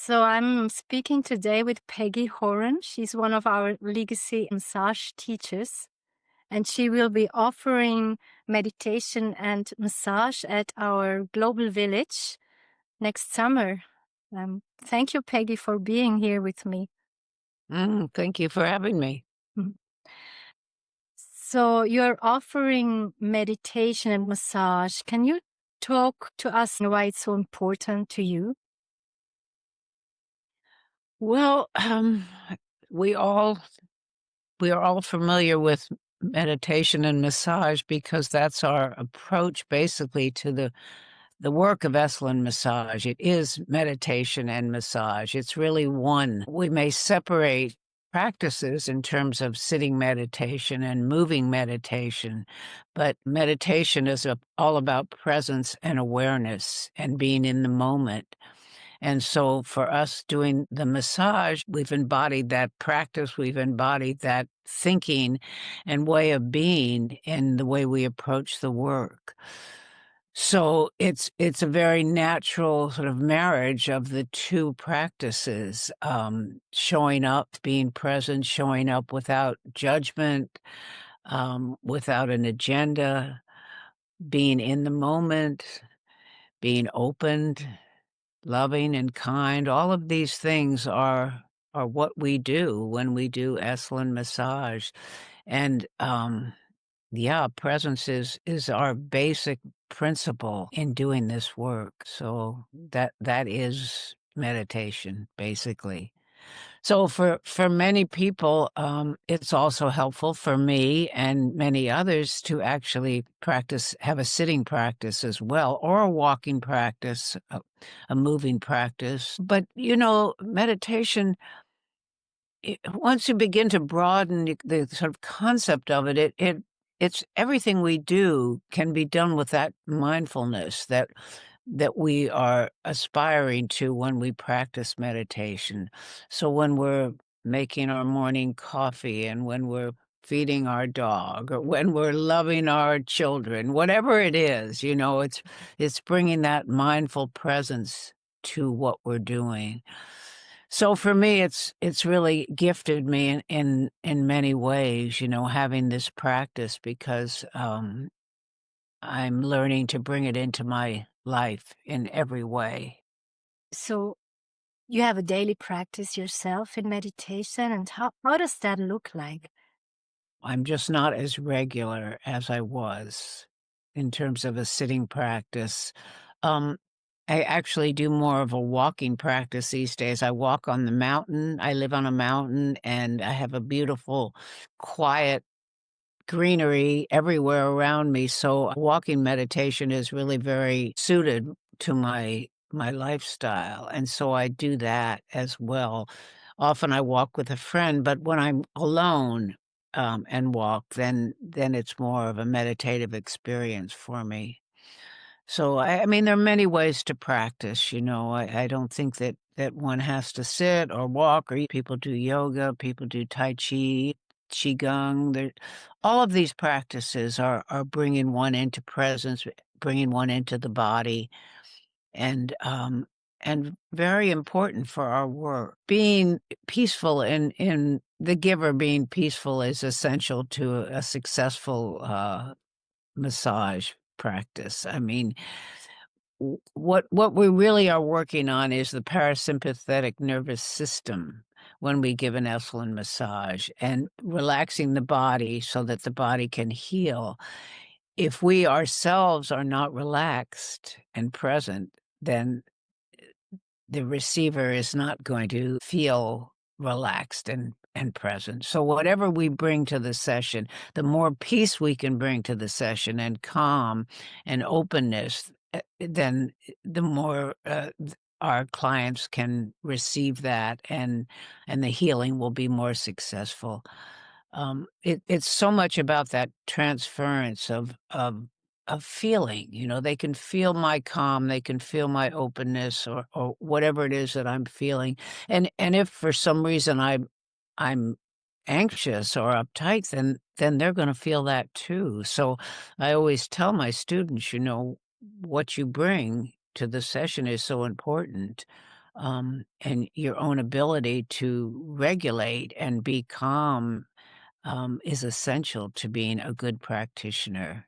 So I'm speaking today with Peggy Horan. She's one of our legacy massage teachers, and she will be offering meditation and massage at our global village next summer. Thank you, Peggy, for being here with me. Thank you for having me. Mhm. So you're offering meditation and massage. Can you talk to us why it's so important to you? Well, we all we are all familiar with meditation and massage because that's our approach basically to the work of Esalen Massage. It is meditation and massage. It's really one. We may separate practices in terms of sitting meditation and moving meditation, but meditation is all about presence and awareness and being in the moment. And so for us doing the massage, we've embodied that practice, we've embodied that thinking and way of being in the way we approach the work. So it's a very natural sort of marriage of the two practices, showing up, being present, showing up without judgment, without an agenda, being in the moment, being opened, loving and kind. All of these things are what we do when we do Esalen massage. And yeah, presence is our basic principle in doing this work. So that is meditation, basically. So for many people, it's also helpful for me and many others to actually practice, have a sitting practice as well, or a walking practice, a moving practice. But meditation, once you begin to broaden the sort of concept of it's everything we do can be done with that mindfulness that we are aspiring to when we practice meditation. So when we're making our morning coffee and when we're feeding our dog or when we're loving our children, whatever it is, it's bringing that mindful presence to what we're doing. So for me, it's really gifted me in many ways, having this practice because I'm learning to bring it into my life in every way. So you have a daily practice yourself in meditation, and how does that look like? I'm just not as regular as I was in terms of a sitting practice. Um, I actually do more of a walking practice these days. I walk on the mountain. I live on a mountain and I have a beautiful, quiet greenery everywhere around me. So walking meditation is really very suited to my lifestyle. And so I do that as well. Often I walk with a friend, but when I'm alone and walk, then it's more of a meditative experience for me. So I mean, there are many ways to practice. I don't think that one has to sit or walk. Or people do yoga, people do tai chi, qigong. All of these practices are bringing one into presence, bringing one into the body, and very important for our work. Being peaceful in the giver, being peaceful is essential to a successful massage practice. I mean, what we really are working on is the parasympathetic nervous system when we give an Esalen massage and relaxing the body so that the body can heal. If we ourselves are not relaxed and present, then the receiver is not going to feel relaxed and present. So whatever we bring to the session, the more peace we can bring to the session and calm and openness, then the more our clients can receive that and the healing will be more successful. It's so much about that transference of feeling. They can feel my calm, they can feel my openness, or whatever it is that I'm feeling. And if for some reason I'm anxious or uptight, then they're going to feel that too. So I always tell my students, what you bring to the session is so important. and your own ability to regulate and be calm is essential to being a good practitioner.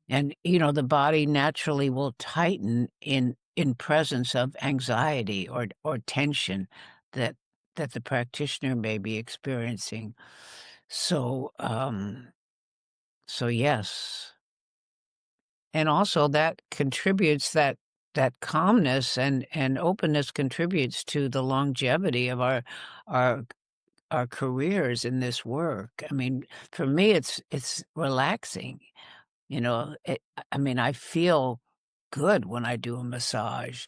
And, the body naturally will tighten in presence of anxiety or tension that that the practitioner may be experiencing. So, yes. And also that contributes that calmness and openness contributes to the longevity of our our careers in this work. I mean, for me, it's relaxing. I mean, I feel good when I do a massage.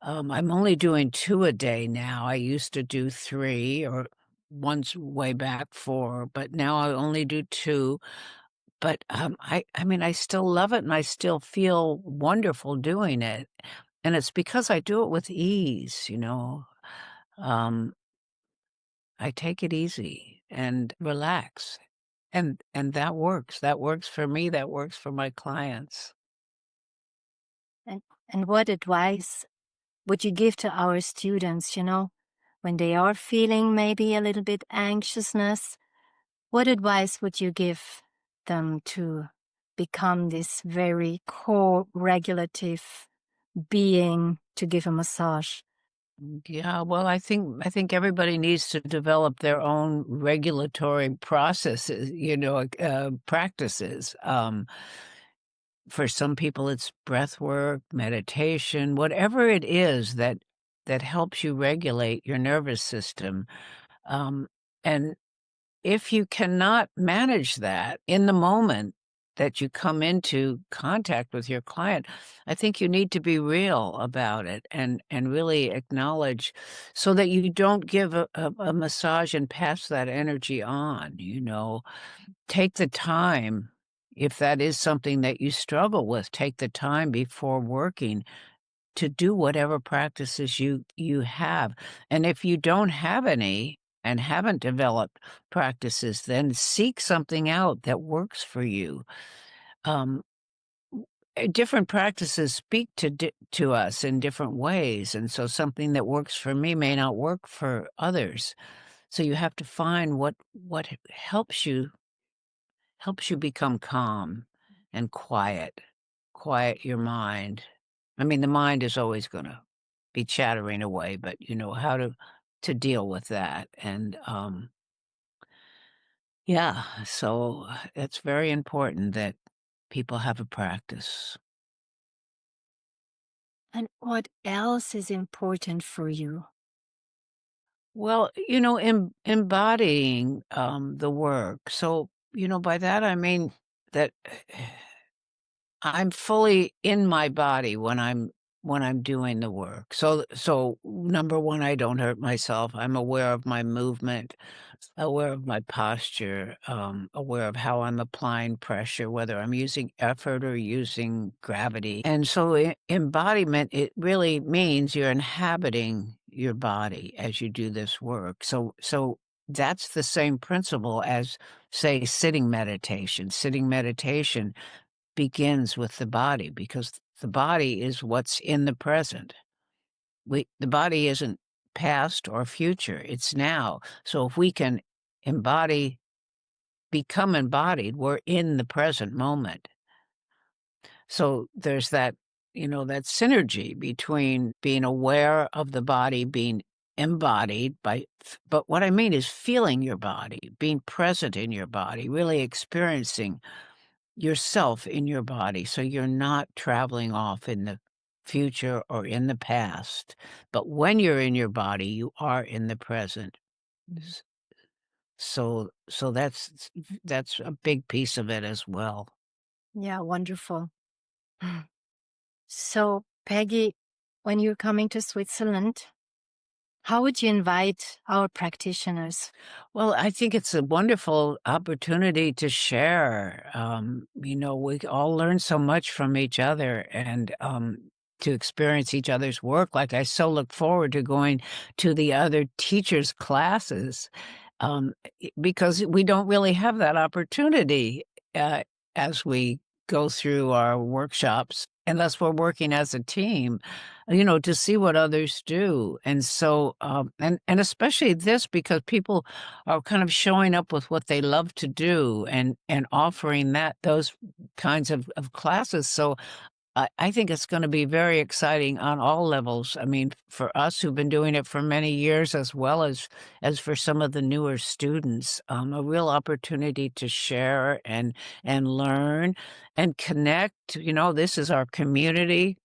I'm only doing 2 a day now. I used to do 3 or once way back 4, but now I only do 2. But, I mean, I still love it and I still feel wonderful doing it. And it's because I do it with ease. Um, I take it easy and relax. And that works. That works for me, that works for my clients. And what advice would you give to our students, when they are feeling maybe a little bit anxiousness? What advice would you give them to become this very co-regulative being to give a massage? Yeah, well, I think everybody needs to develop their own regulatory processes, practices. For some people, it's breath work, meditation, whatever it is that helps you regulate your nervous system. Um, and if you cannot manage that in the moment that you come into contact with your client, I think you need to be real about it and really acknowledge so that you don't give a massage and pass that energy on. Take the time, if that is something that you struggle with, take the time before working to do whatever practices you have. And if you don't have any and haven't developed practices, then seek something out that works for you. Um, Different practices speak to us in different ways, and so something that works for me may not work for others. So you have to find what helps you become calm and quiet your mind. I mean, the mind is always gonna be chattering away, but you know how to deal with that, and, yeah, so it's very important that people have a practice. And what else is important for you? Well, embodying, the work, so, by that I mean that I'm fully in my body when I'm doing the work. So number 1, I don't hurt myself. I'm aware of my movement, aware of my posture, aware of how I'm applying pressure, whether I'm using effort or using gravity. And so embodiment, it really means you're inhabiting your body as you do this work. So that's the same principle as, say, sitting meditation. Sitting meditation begins with the body because the body is what's in the present. The body isn't past or future, it's now. So if we can embody, become embodied, we're in the present moment. So there's that synergy between being aware of the body, being embodied but what I mean is feeling your body, being present in your body, really experiencing yourself in your body, so you're not traveling off in the future or in the past. But when you're in your body, you are in the present. S- so that's a big piece of it as well. Yeah, wonderful. So, Peggy, when you're coming to Switzerland, how would you invite our practitioners? Well, I think it's a wonderful opportunity to share. We all learn so much from each other and to experience each other's work. Like, I so look forward to going to the other teachers' classes because we don't really have that opportunity uh, as we go through our workshops unless we're working as a team, to see what others do. And so, and especially this because people are kind of showing up with what they love to do and offering those kinds of classes. So I think it's gonna be very exciting on all levels. I mean, for us who've been doing it for many years as well as for some of the newer students, a real opportunity to share and learn and connect. This is our community.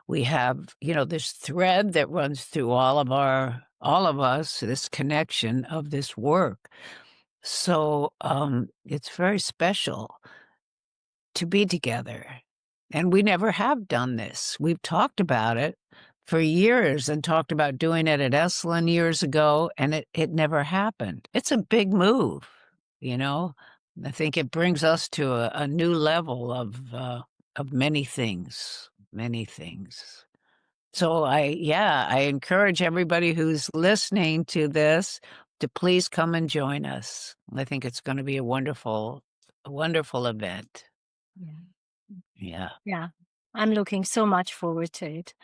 We have, this thread that runs through all of us, this connection of this work. So, it's very special to be together. And we never have done this. We've talked about it for years and talked about doing it at Esalen years ago, and it never happened. It's a big move, you know? I think it brings us to a new level of many things, many things. So I encourage everybody who's listening to this to please come and join us. I think it's gonna be a wonderful event. Yeah. Yeah. Yeah. I'm looking so much forward to it.